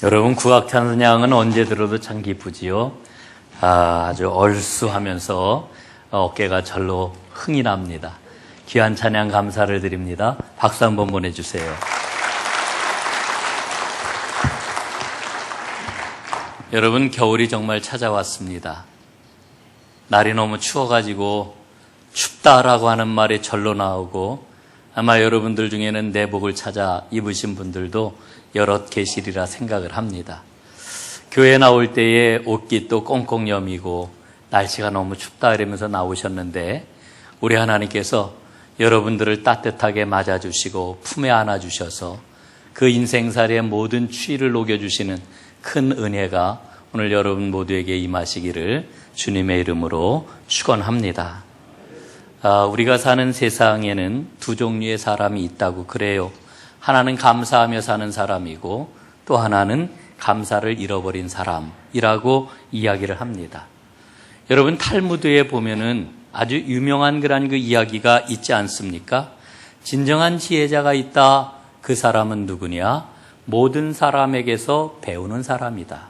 여러분, 구악 찬양은 언제 들어도 참 기쁘지요. 아주 얼쑤하면서 어깨가 절로 흥이 납니다. 귀한 찬양 감사를 드립니다. 박수 한번 보내주세요. 여러분, 겨울이 정말 찾아왔습니다. 날이 너무 추워가지고 춥다라고 하는 말이 절로 나오고, 아마 여러분들 중에는 내복을 찾아 입으신 분들도 여럿 계시리라 생각을 합니다. 교회 나올 때에 옷깃도 꽁꽁 여미고 날씨가 너무 춥다 이러면서 나오셨는데, 우리 하나님께서 여러분들을 따뜻하게 맞아주시고 품에 안아주셔서 그 인생살이의 모든 추위를 녹여주시는 큰 은혜가 오늘 여러분 모두에게 임하시기를 주님의 이름으로 축원합니다. 우리가 사는 세상에는 두 종류의 사람이 있다고 그래요. 하나는 감사하며 사는 사람이고, 또 하나는 감사를 잃어버린 사람이라고 이야기를 합니다. 여러분, 탈무드에 보면은 아주 유명한 그런 그 이야기가 있지 않습니까? 진정한 지혜자가 있다. 그 사람은 누구냐? 모든 사람에게서 배우는 사람이다.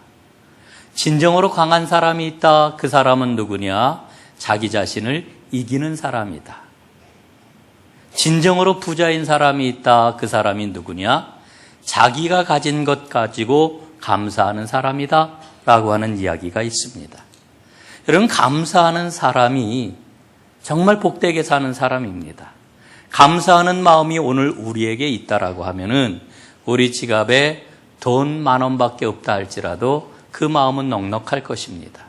진정으로 강한 사람이 있다. 그 사람은 누구냐? 자기 자신을 이기는 사람이다. 진정으로 부자인 사람이 있다. 그 사람이 누구냐? 자기가 가진 것 가지고 감사하는 사람이다 라고 하는 이야기가 있습니다. 여러분, 감사하는 사람이 정말 복되게 사는 사람입니다. 감사하는 마음이 오늘 우리에게 있다라고 하면은 우리 지갑에 돈 10,000원밖에 없다 할지라도 그 마음은 넉넉할 것입니다.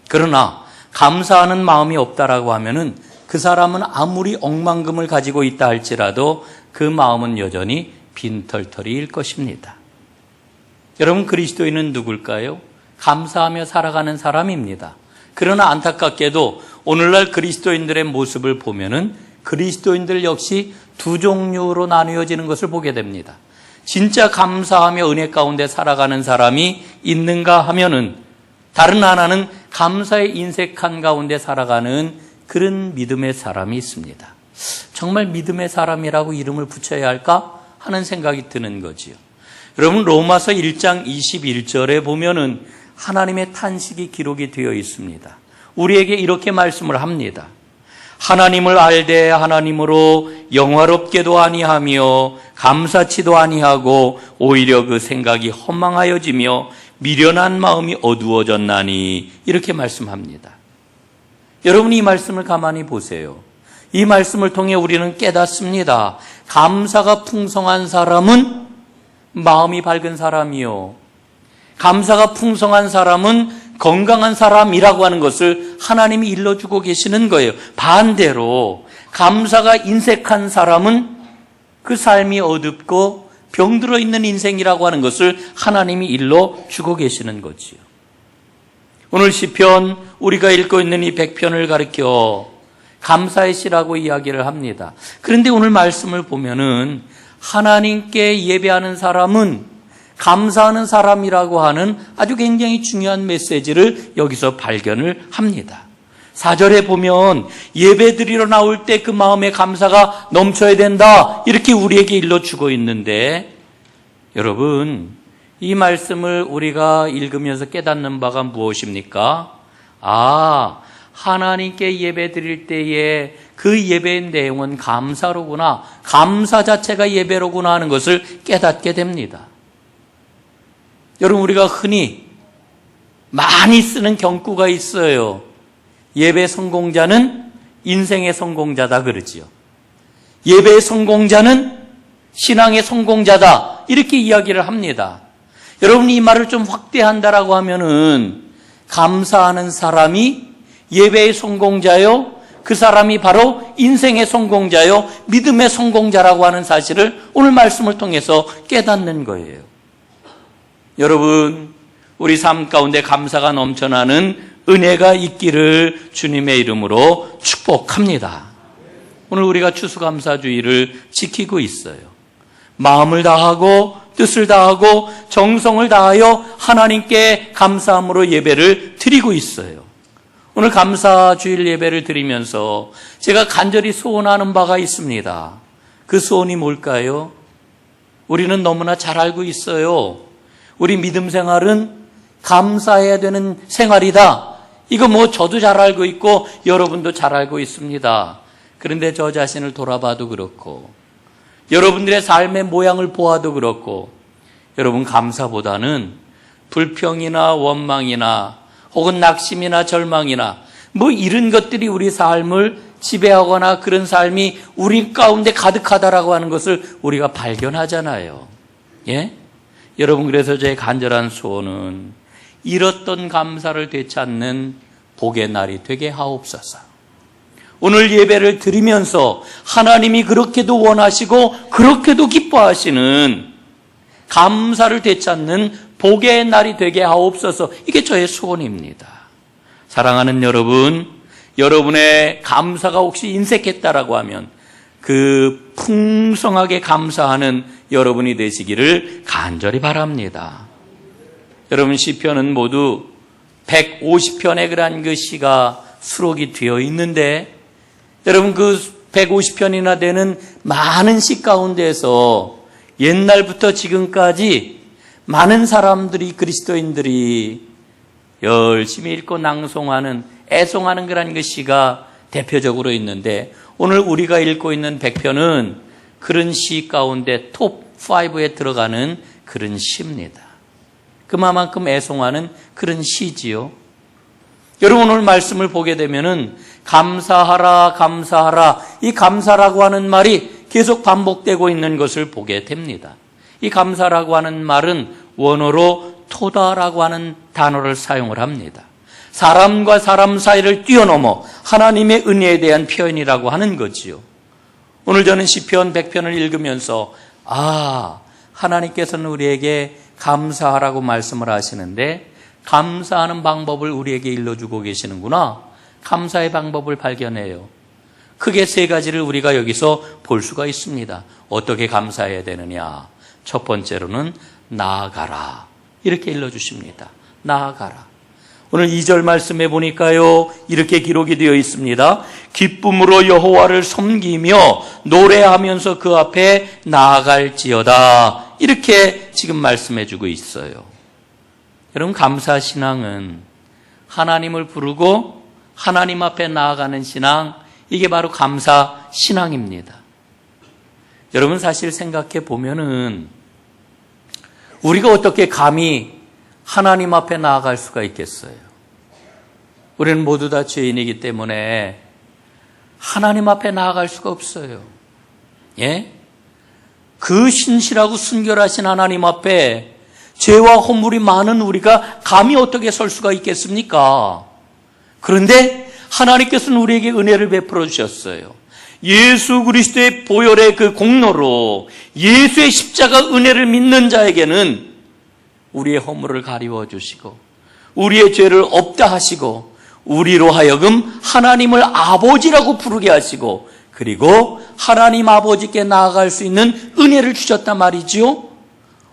그러나 감사하는 마음이 없다라고 하면은 그 사람은 아무리 억만금을 가지고 있다 할지라도 그 마음은 여전히 빈털터리일 것입니다. 여러분, 그리스도인은 누굴까요? 감사하며 살아가는 사람입니다. 그러나 안타깝게도 오늘날 그리스도인들의 모습을 보면은 그리스도인들 역시 두 종류로 나누어지는 것을 보게 됩니다. 진짜 감사하며 은혜 가운데 살아가는 사람이 있는가 하면은 다른 하나는 감사의 인색한 가운데 살아가는 그런 믿음의 사람이 있습니다. 정말 믿음의 사람이라고 이름을 붙여야 할까 하는 생각이 드는 거지요. 여러분, 로마서 1장 21절에 보면은 하나님의 탄식이 기록이 되어 있습니다. 우리에게 이렇게 말씀을 합니다. 하나님을 알되 하나님으로 영화롭게도 아니하며 감사치도 아니하고 오히려 그 생각이 허망하여지며 미련한 마음이 어두워졌나니, 이렇게 말씀합니다. 여러분, 이 말씀을 가만히 보세요. 이 말씀을 통해 우리는 깨닫습니다. 감사가 풍성한 사람은 마음이 밝은 사람이요, 감사가 풍성한 사람은 건강한 사람이라고 하는 것을 하나님이 일러주고 계시는 거예요. 반대로 감사가 인색한 사람은 그 삶이 어둡고 병들어 있는 인생이라고 하는 것을 하나님이 일러주고 계시는 거지요. 오늘 시편, 우리가 읽고 있는 이 100편을 가리켜 감사의 시라고 이야기를 합니다. 그런데 오늘 말씀을 보면은 하나님께 예배하는 사람은 감사하는 사람이라고 하는 아주 굉장히 중요한 메시지를 여기서 발견을 합니다. 4절에 보면 예배 드리러 나올 때 그 마음의 감사가 넘쳐야 된다, 이렇게 우리에게 일러주고 있는데, 여러분, 이 말씀을 우리가 읽으면서 깨닫는 바가 무엇입니까? 하나님께 예배 드릴 때에 그 예배의 내용은 감사로구나, 감사 자체가 예배로구나 하는 것을 깨닫게 됩니다. 여러분, 우리가 흔히 많이 쓰는 경구가 있어요. 예배 성공자는 인생의 성공자다 그러지요. 예배의 성공자는 신앙의 성공자다, 이렇게 이야기를 합니다. 여러분, 이 말을 좀 확대한다라고 하면은 감사하는 사람이 예배의 성공자요, 그 사람이 바로 인생의 성공자요, 믿음의 성공자라고 하는 사실을 오늘 말씀을 통해서 깨닫는 거예요. 여러분, 우리 삶 가운데 감사가 넘쳐나는 은혜가 있기를 주님의 이름으로 축복합니다. 오늘 우리가 추수감사주의를 지키고 있어요. 마음을 다하고 뜻을 다하고 정성을 다하여 하나님께 감사함으로 예배를 드리고 있어요. 오늘 감사주일 예배를 드리면서 제가 간절히 소원하는 바가 있습니다. 그 소원이 뭘까요? 우리는 너무나 잘 알고 있어요. 우리 믿음 생활은 감사해야 되는 생활이다. 이거 뭐 저도 잘 알고 있고 여러분도 잘 알고 있습니다. 그런데 저 자신을 돌아봐도 그렇고 여러분들의 삶의 모양을 보아도 그렇고 여러분 감사보다는 불평이나 원망이나 혹은 낙심이나 절망이나 뭐 이런 것들이 우리 삶을 지배하거나 그런 삶이 우리 가운데 가득하다라고 하는 것을 우리가 발견하잖아요. 예? 여러분 그래서 제 간절한 소원은 잃었던 감사를 되찾는 복의 날이 되게 하옵소서. 오늘 예배를 드리면서 하나님이 그렇게도 원하시고 그렇게도 기뻐하시는 감사를 되찾는 복의 날이 되게 하옵소서. 이게 저의 소원입니다. 사랑하는 여러분, 여러분의 감사가 혹시 인색했다라고 하면 그 풍성하게 감사하는 여러분이 되시기를 간절히 바랍니다. 여러분 시편은 모두 150편의 그런 그 시가 수록이 되어 있는데 여러분 그 150편이나 되는 많은 시 가운데서 옛날부터 지금까지 많은 사람들이 그리스도인들이 열심히 읽고 낭송하는 애송하는 그런 그 시가 대표적으로 있는데 오늘 우리가 읽고 있는 100편은 그런 시 가운데 톱 5에 들어가는 그런 시입니다. 그만큼 애송하는 그런 시지요. 여러분 오늘 말씀을 보게 되면은 감사하라 감사하라 이 감사라고 하는 말이 계속 반복되고 있는 것을 보게 됩니다. 이 감사라고 하는 말은 원어로 토다라고 하는 단어를 사용을 합니다. 사람과 사람 사이를 뛰어넘어 하나님의 은혜에 대한 표현이라고 하는 거지요. 오늘 저는 시편 100편을 읽으면서 하나님께서는 우리에게 감사하라고 말씀을 하시는데 감사하는 방법을 우리에게 일러주고 계시는구나. 감사의 방법을 발견해요. 크게 세 가지를 우리가 여기서 볼 수가 있습니다. 어떻게 감사해야 되느냐. 첫 번째로는 나아가라. 이렇게 일러주십니다. 나아가라. 오늘 2절 말씀해 보니까요. 이렇게 기록이 되어 있습니다. 기쁨으로 여호와를 섬기며 노래하면서 그 앞에 나아갈지어다. 이렇게 지금 말씀해 주고 있어요. 여러분 감사 신앙은 하나님을 부르고 하나님 앞에 나아가는 신앙, 이게 바로 감사 신앙입니다. 여러분 사실 생각해 보면은 우리가 어떻게 감히 하나님 앞에 나아갈 수가 있겠어요? 우리는 모두 다 죄인이기 때문에 하나님 앞에 나아갈 수가 없어요. 예? 그 신실하고 순결하신 하나님 앞에 죄와 허물이 많은 우리가 감히 어떻게 설 수가 있겠습니까? 그런데 하나님께서는 우리에게 은혜를 베풀어 주셨어요. 예수 그리스도의 보혈의 그 공로로 예수의 십자가 은혜를 믿는 자에게는 우리의 허물을 가리워 주시고 우리의 죄를 없다 하시고 우리로 하여금 하나님을 아버지라고 부르게 하시고 그리고 하나님 아버지께 나아갈 수 있는 은혜를 주셨단 말이지요.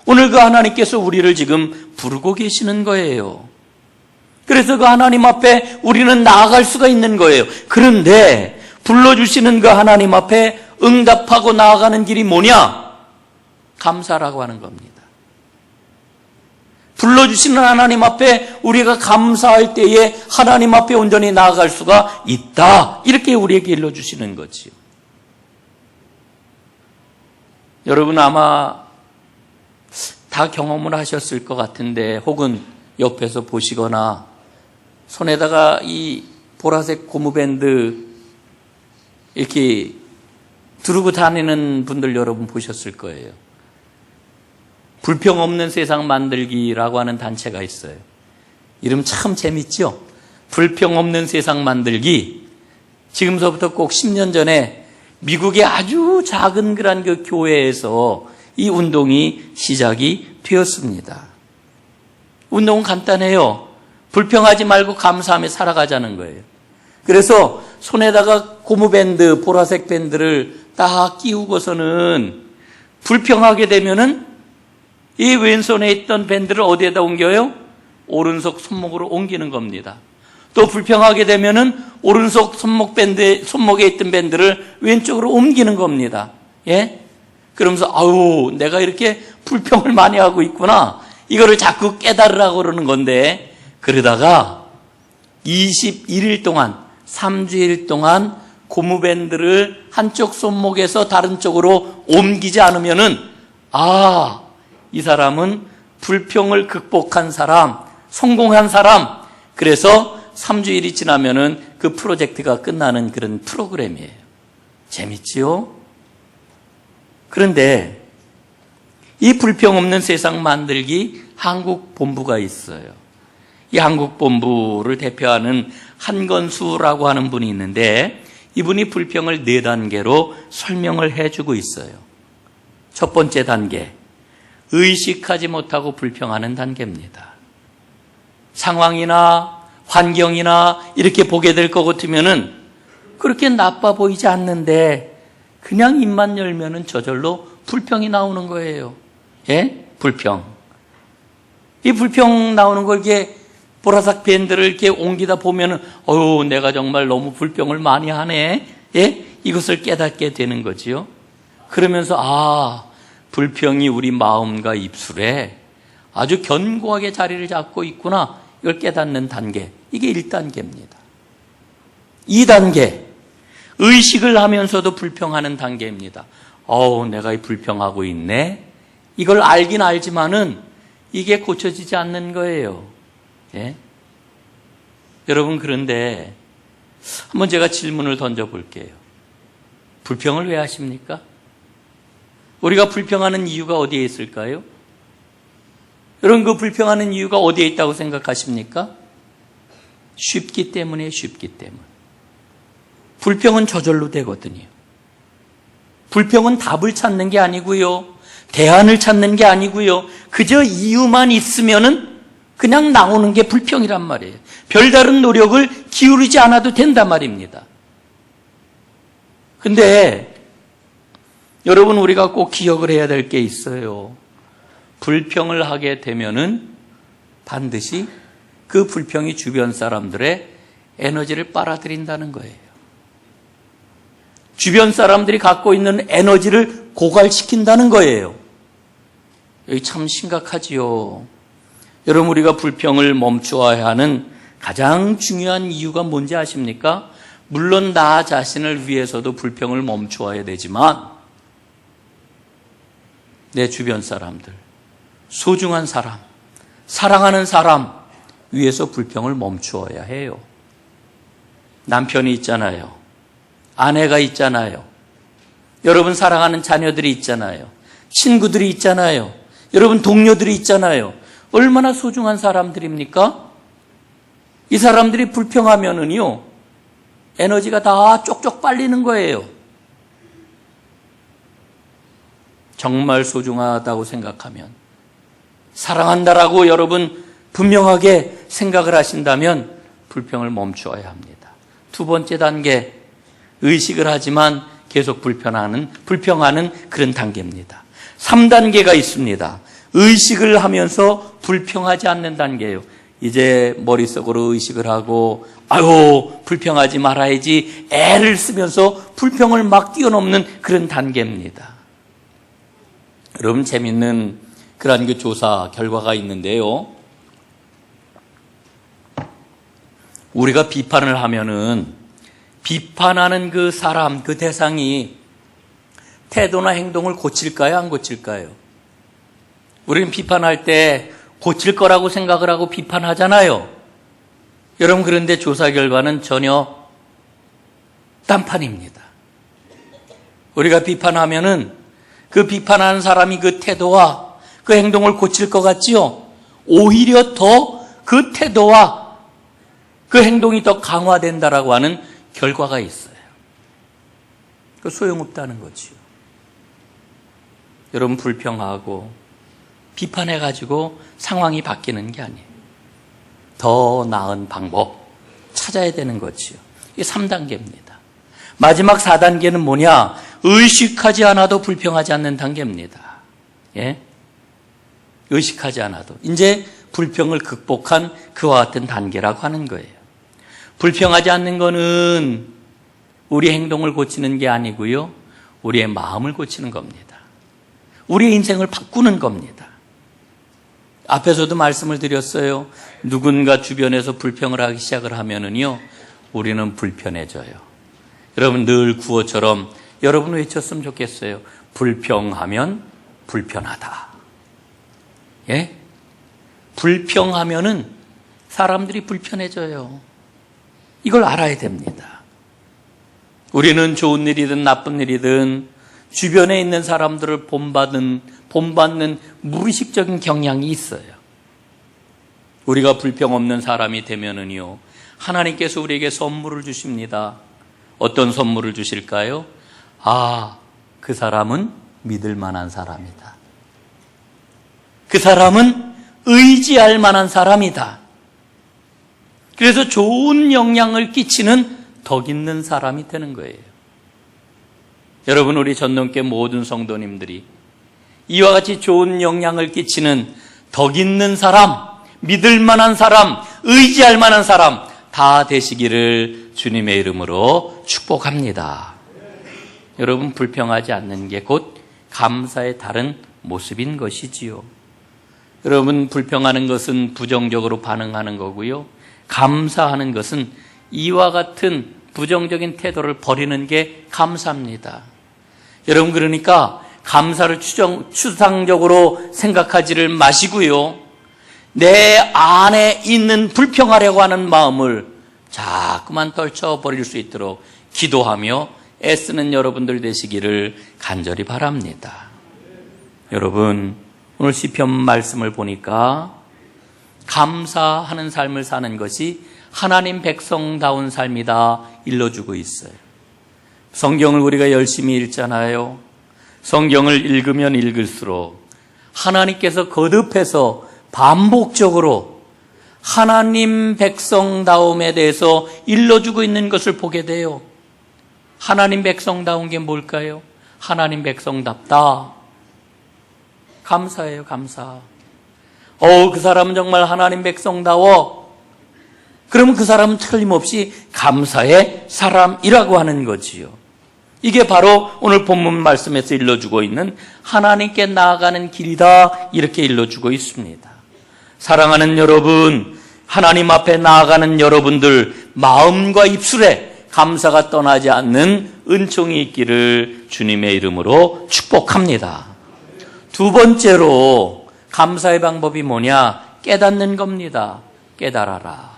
오늘 그 하나님께서 우리를 지금 부르고 계시는 거예요. 그래서 그 하나님 앞에 우리는 나아갈 수가 있는 거예요. 그런데 불러주시는 그 하나님 앞에 응답하고 나아가는 길이 뭐냐? 감사라고 하는 겁니다. 불러주시는 하나님 앞에 우리가 감사할 때에 하나님 앞에 온전히 나아갈 수가 있다. 이렇게 우리에게 일러주시는 거지요. 여러분 아마 다 경험을 하셨을 것 같은데 혹은 옆에서 보시거나 손에다가 이 보라색 고무밴드 이렇게 두르고 다니는 분들 여러분 보셨을 거예요. 불평 없는 세상 만들기라고 하는 단체가 있어요. 이름 참 재밌죠? 불평 없는 세상 만들기. 지금서부터 꼭 10년 전에 미국의 아주 작은 그런 그 교회에서 이 운동이 시작이 되었습니다. 운동은 간단해요. 불평하지 말고 감사하며 살아가자는 거예요. 그래서 손에다가 고무밴드, 보라색 밴드를 딱 끼우고서는 불평하게 되면은 이 왼손에 있던 밴드를 어디에다 옮겨요? 오른손 손목으로 옮기는 겁니다. 또 불평하게 되면은 오른손 손목에 있던 밴드를 왼쪽으로 옮기는 겁니다. 예? 그러면서 내가 이렇게 불평을 많이 하고 있구나. 이거를 자꾸 깨달으라고 그러는 건데, 그러다가 21일 동안, 3주일 동안 고무밴드를 한쪽 손목에서 다른 쪽으로 옮기지 않으면은, 아, 이 사람은 불평을 극복한 사람, 성공한 사람. 그래서 3주일이 지나면은 그 프로젝트가 끝나는 그런 프로그램이에요. 재밌지요? 그런데 이 불평 없는 세상 만들기 한국 본부가 있어요. 이 한국 본부를 대표하는 한건수라고 하는 분이 있는데, 이분이 불평을 4단계로 설명을 해주고 있어요. 첫 번째 단계, 의식하지 못하고 불평하는 단계입니다. 상황이나 환경이나 이렇게 보게 될 것 같으면은 그렇게 나빠 보이지 않는데 그냥 입만 열면은 저절로 불평이 나오는 거예요. 예? 불평. 이 불평 나오는 걸 이렇게 보라색 밴드를 이렇게 옮기다 보면은, 내가 정말 너무 불평을 많이 하네. 예? 이것을 깨닫게 되는 거지요. 그러면서, 불평이 우리 마음과 입술에 아주 견고하게 자리를 잡고 있구나. 이걸 깨닫는 단계. 이게 1단계입니다. 2단계. 의식을 하면서도 불평하는 단계입니다. 내가 이 불평하고 있네. 이걸 알긴 알지만은 이게 고쳐지지 않는 거예요. 예? 여러분, 그런데 한번 제가 질문을 던져볼게요. 불평을 왜 하십니까? 우리가 불평하는 이유가 어디에 있을까요? 여러분, 그 불평하는 이유가 어디에 있다고 생각하십니까? 쉽기 때문에. 불평은 저절로 되거든요. 불평은 답을 찾는 게 아니고요, 대안을 찾는 게 아니고요, 그저 이유만 있으면은 그냥 나오는 게 불평이란 말이에요. 별다른 노력을 기울이지 않아도 된단 말입니다. 근데 여러분, 우리가 꼭 기억을 해야 될 게 있어요. 불평을 하게 되면은 반드시 그 불평이 주변 사람들의 에너지를 빨아들인다는 거예요. 주변 사람들이 갖고 있는 에너지를 고갈시킨다는 거예요. 여기 참 심각하지요. 여러분, 우리가 불평을 멈추어야 하는 가장 중요한 이유가 뭔지 아십니까? 물론 나 자신을 위해서도 불평을 멈추어야 되지만 내 주변 사람들, 소중한 사람, 사랑하는 사람 위해서 불평을 멈추어야 해요. 남편이 있잖아요. 아내가 있잖아요. 여러분 사랑하는 자녀들이 있잖아요. 친구들이 있잖아요. 여러분 동료들이 있잖아요. 얼마나 소중한 사람들입니까? 이 사람들이 불평하면은요, 에너지가 다 쪽쪽 빨리는 거예요. 정말 소중하다고 생각하면, 사랑한다라고 여러분 분명하게 생각을 하신다면 불평을 멈추어야 합니다. 2번째 단계, 의식을 하지만 계속 불평하는 그런 단계입니다. 3단계가 있습니다. 의식을 하면서 불평하지 않는 단계예요. 이제 머릿속으로 의식을 하고 불평하지 말아야지 애를 쓰면서 불평을 막 뛰어넘는 그런 단계입니다. 여러분, 재밌는 그런 그 조사 결과가 있는데요. 우리가 비판을 하면은 비판하는 그 사람, 그 대상이 태도나 행동을 고칠까요? 안 고칠까요? 우리는 비판할 때 고칠 거라고 생각을 하고 비판하잖아요. 여러분, 그런데 조사 결과는 전혀 딴판입니다. 우리가 비판하면은 그 비판하는 사람이 그 태도와 그 행동을 고칠 것 같지요? 오히려 더 그 태도와 그 행동이 더 강화된다라고 하는 결과가 있어요. 그 소용없다는 거지요. 여러분, 불평하고 비판해가지고 상황이 바뀌는 게 아니에요. 더 나은 방법 찾아야 되는 거지요. 이게 3단계입니다. 마지막 4단계는 뭐냐? 의식하지 않아도 불평하지 않는 단계입니다. 예? 의식하지 않아도. 이제 불평을 극복한 그와 같은 단계라고 하는 거예요. 불평하지 않는 거는 우리 행동을 고치는 게 아니고요, 우리의 마음을 고치는 겁니다. 우리의 인생을 바꾸는 겁니다. 앞에서도 말씀을 드렸어요. 누군가 주변에서 불평을 하기 시작을 하면은요, 우리는 불편해져요. 여러분 늘 구호처럼 여러분 외쳤으면 좋겠어요. 불평하면 불편하다. 예? 불평하면은 사람들이 불편해져요. 이걸 알아야 됩니다. 우리는 좋은 일이든 나쁜 일이든 주변에 있는 사람들을 본받는 무의식적인 경향이 있어요. 우리가 불평 없는 사람이 되면은요, 하나님께서 우리에게 선물을 주십니다. 어떤 선물을 주실까요? 아, 그 사람은 믿을 만한 사람이다. 그 사람은 의지할 만한 사람이다. 그래서 좋은 영향을 끼치는 덕 있는 사람이 되는 거예요. 여러분, 우리 전동교회 모든 성도님들이 이와 같이 좋은 영향을 끼치는 덕 있는 사람, 믿을 만한 사람, 의지할 만한 사람 다 되시기를 주님의 이름으로 축복합니다. 여러분, 불평하지 않는 게 곧 감사의 다른 모습인 것이지요. 여러분, 불평하는 것은 부정적으로 반응하는 거고요. 감사하는 것은 이와 같은 부정적인 태도를 버리는 게 감사입니다. 여러분, 그러니까 감사를 추상적으로 생각하지를 마시고요. 내 안에 있는 불평하려고 하는 마음을 자꾸만 떨쳐버릴 수 있도록 기도하며 애쓰는 여러분들 되시기를 간절히 바랍니다. 여러분, 오늘 시편 말씀을 보니까 감사하는 삶을 사는 것이 하나님 백성다운 삶이다 일러주고 있어요. 성경을 우리가 열심히 읽잖아요. 성경을 읽으면 읽을수록 하나님께서 거듭해서 반복적으로 하나님 백성다움에 대해서 일러주고 있는 것을 보게 돼요. 하나님 백성다운 게 뭘까요? 하나님 백성답다. 감사해요, 감사. 그 사람은 정말 하나님 백성다워. 그러면 그 사람은 틀림없이 감사의 사람이라고 하는 거지요. 이게 바로 오늘 본문 말씀에서 일러주고 있는 하나님께 나아가는 길이다, 이렇게 일러주고 있습니다. 사랑하는 여러분, 하나님 앞에 나아가는 여러분들 마음과 입술에 감사가 떠나지 않는 은총이 있기를 주님의 이름으로 축복합니다. 두 번째로 감사의 방법이 뭐냐? 깨닫는 겁니다. 깨달아라.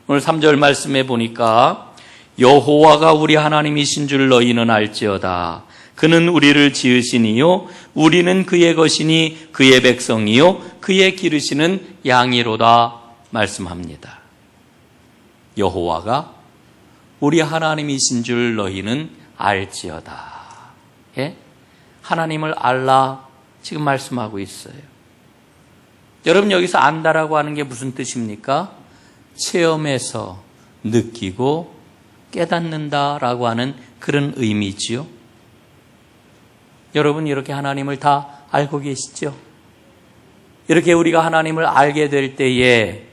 오늘 3절 말씀에 보니까 여호와가 우리 하나님이신 줄 너희는 알지어다. 그는 우리를 지으시니요 우리는 그의 것이니 그의 백성이요 그의 기르시는 양이로다 말씀합니다. 여호와가 우리 하나님이신 줄 너희는 알지어다. 예? 하나님을 알라 지금 말씀하고 있어요. 여러분, 여기서 안다라고 하는 게 무슨 뜻입니까? 체험해서 느끼고 깨닫는다라고 하는 그런 의미지요. 여러분, 이렇게 하나님을 다 알고 계시죠? 이렇게 우리가 하나님을 알게 될 때에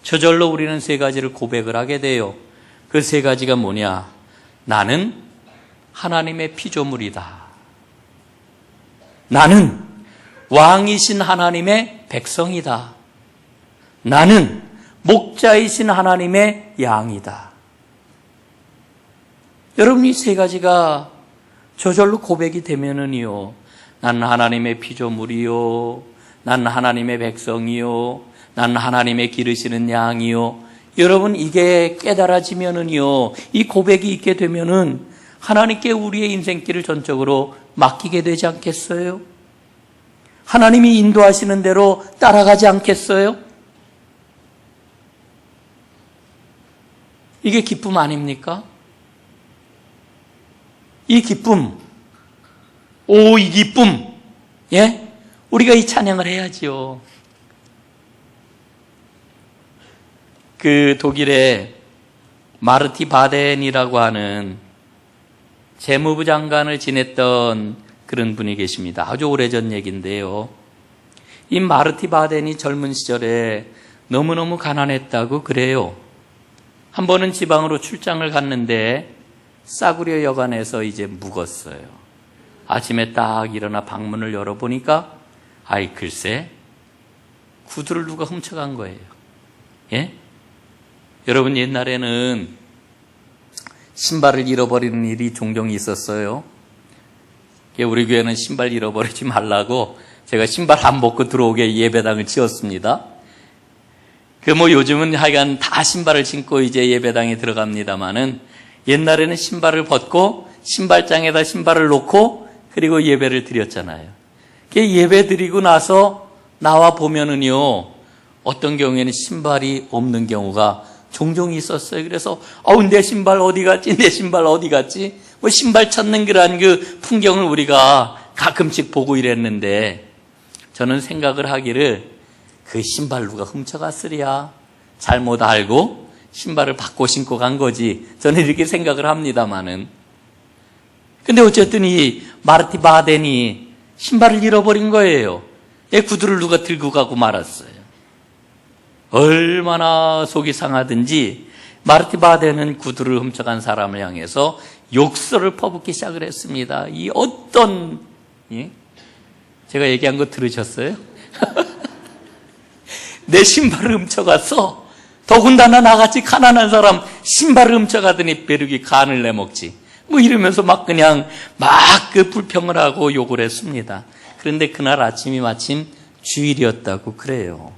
저절로 우리는 세 가지를 고백을 하게 돼요. 그 세 가지가 뭐냐? 나는 하나님의 피조물이다. 나는 왕이신 하나님의 백성이다. 나는 목자이신 하나님의 양이다. 여러분, 이 세 가지가 저절로 고백이 되면은요, 나는 하나님의 피조물이요, 나는 하나님의 백성이요, 나는 하나님의 기르시는 양이요. 여러분, 이게 깨달아지면은요, 이 고백이 있게 되면은 하나님께 우리의 인생길을 전적으로 맡기게 되지 않겠어요? 하나님이 인도하시는 대로 따라가지 않겠어요? 이게 기쁨 아닙니까? 이 기쁨, 이 기쁨, 예? 우리가 이 찬양을 해야지요. 그 독일의 마르티 바덴이라고 하는 재무부 장관을 지냈던 그런 분이 계십니다. 아주 오래전 얘기인데요. 이 마르티 바덴이 젊은 시절에 너무너무 가난했다고 그래요. 한 번은 지방으로 출장을 갔는데 싸구려 여관에서 이제 묵었어요. 아침에 딱 일어나 방문을 열어보니까 글쎄 구두를 누가 훔쳐간 거예요. 예? 여러분, 옛날에는 신발을 잃어버리는 일이 종종 있었어요. 우리 교회는 신발 잃어버리지 말라고 제가 신발 안 벗고 들어오게 예배당을 지었습니다. 요즘은 하여간 다 신발을 신고 이제 예배당에 들어갑니다마는 옛날에는 신발을 벗고 신발장에다 신발을 놓고 그리고 예배를 드렸잖아요. 예배 드리고 나서 나와 보면은요, 어떤 경우에는 신발이 없는 경우가 종종 있었어요. 그래서 내 신발 어디 갔지? 내 신발 어디 갔지? 신발 찾는 그런 그 풍경을 우리가 가끔씩 보고 이랬는데, 저는 생각을 하기를 그 신발 누가 훔쳐갔으랴, 잘못 알고 신발을 바꿔 신고 간 거지, 저는 이렇게 생각을 합니다마는. 근데 어쨌든 이 마르티 바덴이 신발을 잃어버린 거예요. 구두를 누가 들고 가고 말았어요. 얼마나 속이 상하든지 마르티 바덴은 구두를 훔쳐간 사람을 향해서 욕설을 퍼붓기 시작을 했습니다. 이 어떤, 제가 얘기한 거 들으셨어요? 내 신발을 훔쳐갔어. 더군다나 나같이 가난한 사람 신발을 훔쳐가더니 벼룩이 간을 내먹지. 이러면서 그냥 불평을 하고 욕을 했습니다. 그런데 그날 아침이 마침 주일이었다고 그래요.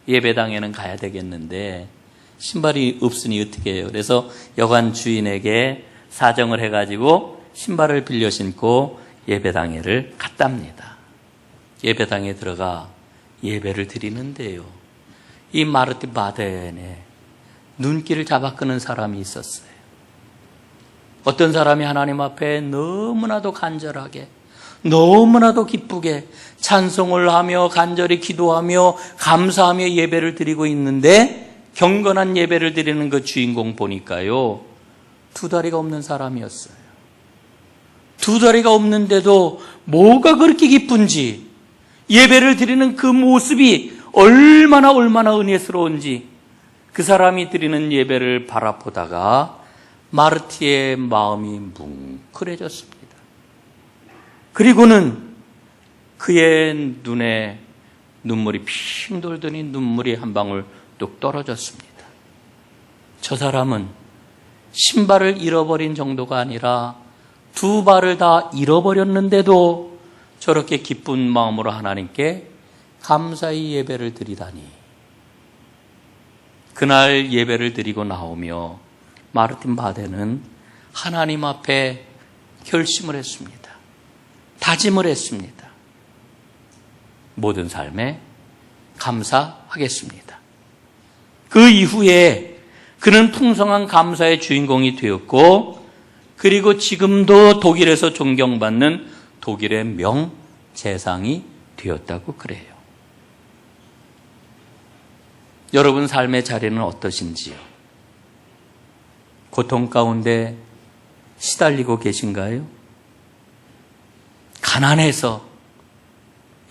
예배당에는 가야 되겠는데 신발이 없으니 어떻게 해요? 그래서 여관 주인에게 사정을 해가지고 신발을 빌려 신고 예배당에를 갔답니다. 예배당에 들어가 예배를 드리는데요, 이 마르티 바덴에 눈길을 잡아 끄는 사람이 있었어요. 어떤 사람이 하나님 앞에 너무나도 간절하게, 너무나도 기쁘게 찬송을 하며 간절히 기도하며 감사하며 예배를 드리고 있는데, 경건한 예배를 드리는 그 주인공 보니까요, 두 다리가 없는 사람이었어요. 두 다리가 없는데도 뭐가 그렇게 기쁜지, 예배를 드리는 그 모습이 얼마나 은혜스러운지 그 사람이 드리는 예배를 바라보다가 마르티의 마음이 뭉클해졌습니다. 그리고는 그의 눈에 눈물이 핑 돌더니 눈물이 한 방울 뚝 떨어졌습니다. 저 사람은 신발을 잃어버린 정도가 아니라 두 발을 다 잃어버렸는데도 저렇게 기쁜 마음으로 하나님께 감사의 예배를 드리다니. 그날 예배를 드리고 나오며 마르틴 바덴은 하나님 앞에 결심을 했습니다. 다짐을 했습니다. 모든 삶에 감사하겠습니다. 그 이후에 그는 풍성한 감사의 주인공이 되었고, 그리고 지금도 독일에서 존경받는 독일의 명재상이 되었다고 그래요. 여러분 삶의 자리는 어떠신지요? 고통 가운데 시달리고 계신가요? 가난해서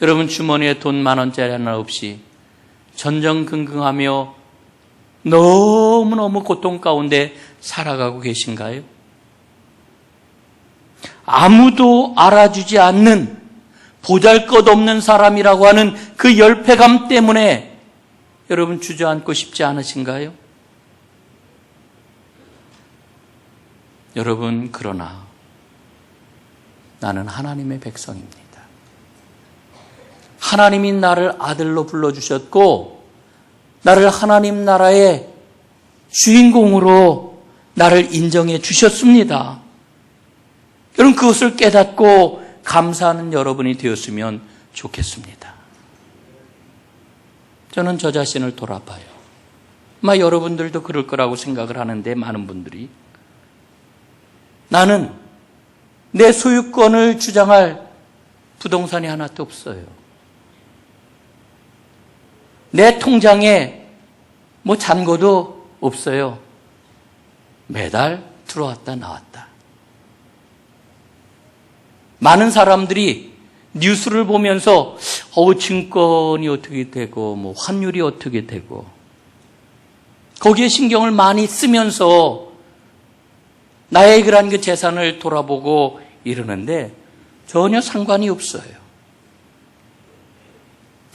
여러분 주머니에 돈 10,000원짜리 하나 없이 전전긍긍하며 너무너무 고통 가운데 살아가고 계신가요? 아무도 알아주지 않는 보잘것없는 사람이라고 하는 그 열패감 때문에 여러분 주저앉고 싶지 않으신가요? 여러분, 그러나 나는 하나님의 백성입니다. 하나님이 나를 아들로 불러주셨고 나를 하나님 나라의 주인공으로 나를 인정해 주셨습니다. 여러분, 그것을 깨닫고 감사하는 여러분이 되었으면 좋겠습니다. 저는 저 자신을 돌아봐요. 아마 여러분들도 그럴 거라고 생각을 하는데, 많은 분들이 나는 내 소유권을 주장할 부동산이 하나도 없어요. 내 통장에 잔고도 없어요. 매달 들어왔다 나왔다. 많은 사람들이 뉴스를 보면서 증권이 어떻게 되고 환율이 어떻게 되고 거기에 신경을 많이 쓰면서 나의 그런 그 재산을 돌아보고 이러는데 전혀 상관이 없어요.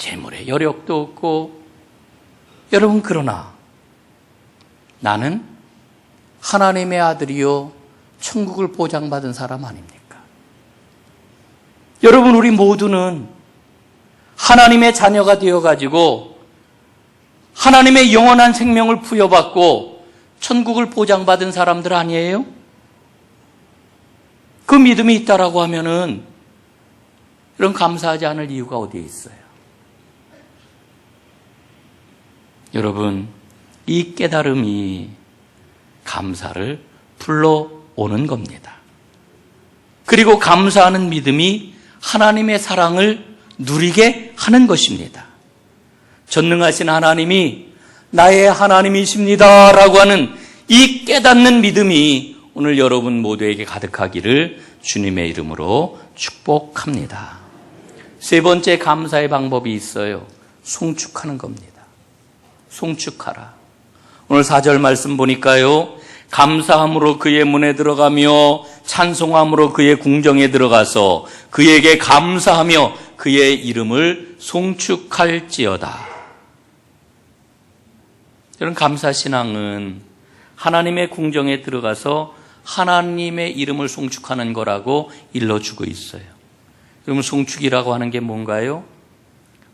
재물에 여력도 없고, 여러분, 그러나 나는 하나님의 아들이요 천국을 보장받은 사람 아닙니까? 여러분, 우리 모두는 하나님의 자녀가 되어가지고 하나님의 영원한 생명을 부여받고 천국을 보장받은 사람들 아니에요? 그 믿음이 있다라고 하면은 이런 감사하지 않을 이유가 어디에 있어요? 여러분, 이 깨달음이 감사를 불러오는 겁니다. 그리고 감사하는 믿음이 하나님의 사랑을 누리게 하는 것입니다. 전능하신 하나님이 나의 하나님이십니다 라고 하는 이 깨닫는 믿음이 오늘 여러분 모두에게 가득하기를 주님의 이름으로 축복합니다. 세 번째 감사의 방법이 있어요. 송축하는 겁니다. 송축하라. 오늘 4절 말씀 보니까요, 감사함으로 그의 문에 들어가며 찬송함으로 그의 궁정에 들어가서 그에게 감사하며 그의 이름을 송축할지어다. 이런 감사신앙은 하나님의 궁정에 들어가서 하나님의 이름을 송축하는 거라고 일러주고 있어요. 그러면 송축이라고 하는 게 뭔가요?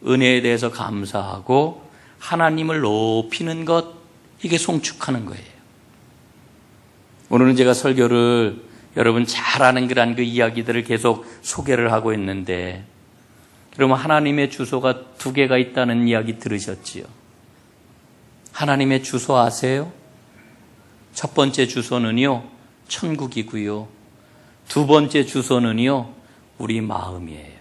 은혜에 대해서 감사하고 하나님을 높이는 것, 이게 송축하는 거예요. 오늘은 제가 설교를 여러분 잘 아는 그 이야기들을 계속 소개를 하고 있는데, 그러면 하나님의 주소가 2개가 있다는 이야기 들으셨지요? 하나님의 주소 아세요? 첫 번째 주소는요, 천국이고요. 2번째 주소는요, 우리 마음이에요.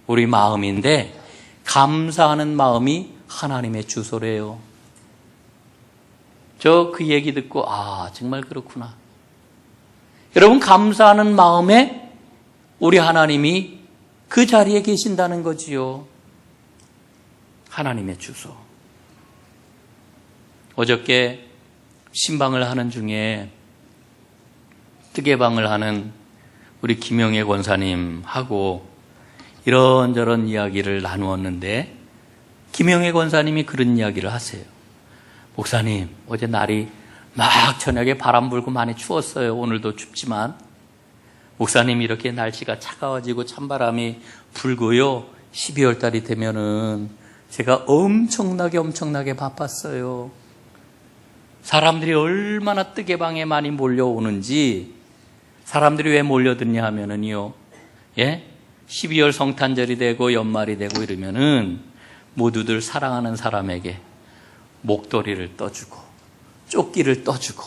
우리 마음인데 감사하는 마음이 하나님의 주소래요. 저 그 얘기 듣고 정말 그렇구나. 여러분, 감사하는 마음에 우리 하나님이 그 자리에 계신다는 거지요. 하나님의 주소. 어저께 신방을 하는 중에 뜨개방을 하는 우리 김영애 권사님하고 이런저런 이야기를 나누었는데, 김영애 권사님이 그런 이야기를 하세요. 목사님, 어제 날이 막 저녁에 바람 불고 많이 추웠어요. 오늘도 춥지만 목사님, 이렇게 날씨가 차가워지고 찬바람이 불고요, 12월 달이 되면은 제가 엄청나게 바빴어요. 사람들이 얼마나 뜨개방에 많이 몰려오는지. 사람들이 왜 몰려드냐 하면은요, 12월 성탄절이 되고 연말이 되고 이러면은 모두들 사랑하는 사람에게 목도리를 떠주고, 조끼를 떠주고,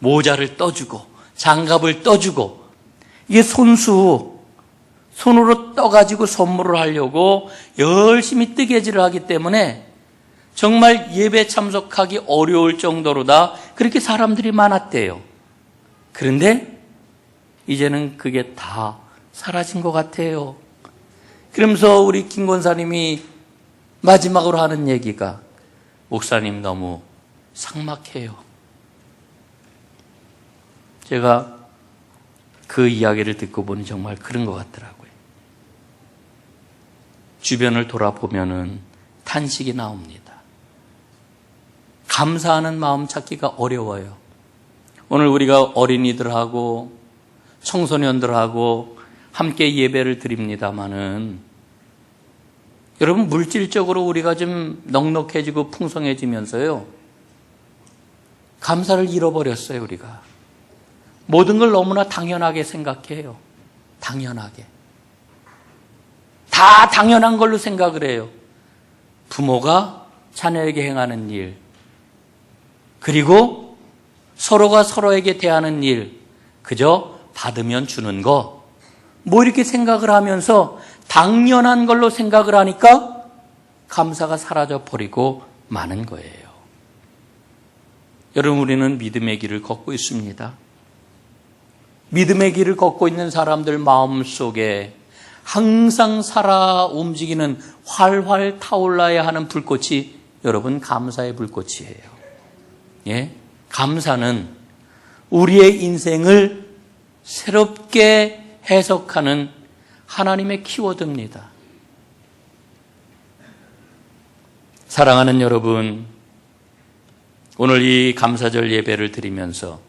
모자를 떠주고, 장갑을 떠주고, 이게 손으로 떠가지고 선물을 하려고 열심히 뜨개질을 하기 때문에 정말 예배 참석하기 어려울 정도로다 그렇게 사람들이 많았대요. 그런데 이제는 그게 다 사라진 것 같아요. 그러면서 우리 김 권사님이 마지막으로 하는 얘기가, 목사님 너무 삭막해요. 제가 그 이야기를 듣고 보니 정말 그런 것 같더라고요. 주변을 돌아보면은 탄식이 나옵니다. 감사하는 마음 찾기가 어려워요. 오늘 우리가 어린이들하고 청소년들하고 함께 예배를 드립니다마는, 여러분, 물질적으로 우리가 좀 넉넉해지고 풍성해지면서요, 감사를 잃어버렸어요. 우리가 모든 걸 너무나 당연하게 생각해요. 당연하게. 다 당연한 걸로 생각을 해요. 부모가 자녀에게 행하는 일, 그리고 서로가 서로에게 대하는 일, 그저 받으면 주는 거, 뭐 이렇게 생각을 하면서 당연한 걸로 생각을 하니까 감사가 사라져 버리고 마는 거예요. 여러분, 우리는 믿음의 길을 걷고 있습니다. 믿음의 길을 걷고 있는 사람들 마음속에 항상 살아 움직이는 활활 타올라야 하는 불꽃이 여러분 감사의 불꽃이에요. 감사는 우리의 인생을 새롭게 해석하는 하나님의 키워드입니다. 사랑하는 여러분, 오늘 이 감사절 예배를 드리면서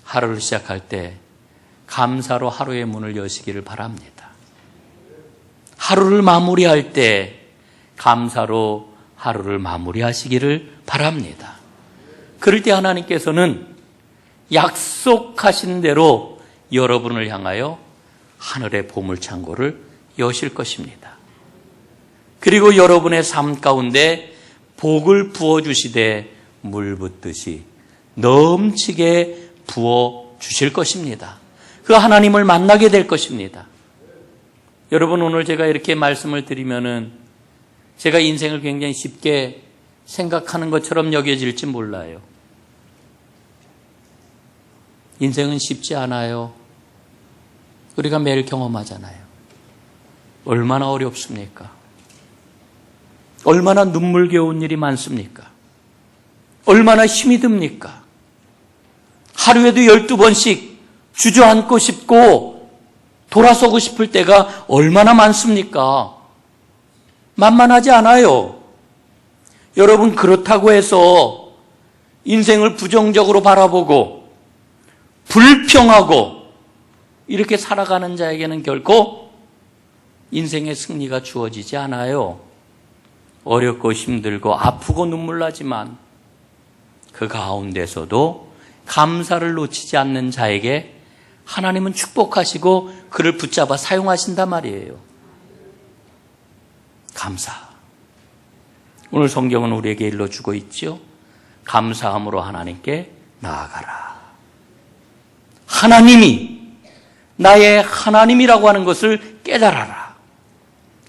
하루를 시작할 때 감사로 하루의 문을 여시기를 바랍니다. 하루를 마무리할 때 감사로 하루를 마무리하시기를 바랍니다. 그럴 때 하나님께서는 약속하신 대로 여러분을 향하여 하늘의 보물창고를 여실 것입니다. 그리고 여러분의 삶 가운데 복을 부어주시되 물 붓듯이 넘치게 부어주실 것입니다. 그 하나님을 만나게 될 것입니다. 여러분, 오늘 제가 이렇게 말씀을 드리면은 제가 인생을 굉장히 쉽게 생각하는 것처럼 여겨질지 몰라요. 인생은 쉽지 않아요. 우리가 매일 경험하잖아요. 얼마나 어렵습니까? 얼마나 눈물겨운 일이 많습니까? 얼마나 힘이 듭니까? 하루에도 12번씩 주저앉고 싶고 돌아서고 싶을 때가 얼마나 많습니까? 만만하지 않아요. 여러분, 그렇다고 해서 인생을 부정적으로 바라보고 불평하고 이렇게 살아가는 자에게는 결코 인생의 승리가 주어지지 않아요. 어렵고 힘들고 아프고 눈물 나지만 그 가운데서도 감사를 놓치지 않는 자에게 하나님은 축복하시고 그를 붙잡아 사용하신단 말이에요. 감사. 오늘 성경은 우리에게 일러주고 있죠. 감사함으로 하나님께 나아가라. 하나님이 나의 하나님이라고 하는 것을 깨달아라.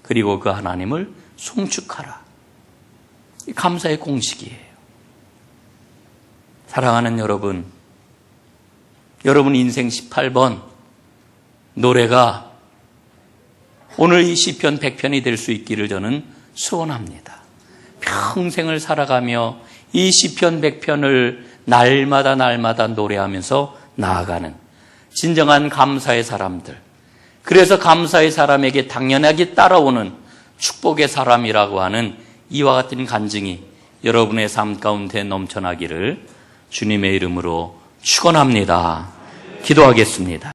그리고 그 하나님을 송축하라. 이 감사의 공식이에요. 사랑하는 여러분, 여러분 인생 18번 노래가 오늘 이 시편 100편이 될 수 있기를 저는 소원합니다. 평생을 살아가며 이 시편 100편을 날마다 노래하면서 나아가는 진정한 감사의 사람들, 그래서 감사의 사람에게 당연하게 따라오는 축복의 사람이라고 하는 이와 같은 간증이 여러분의 삶 가운데 넘쳐나기를 주님의 이름으로 축원합니다. 기도하겠습니다.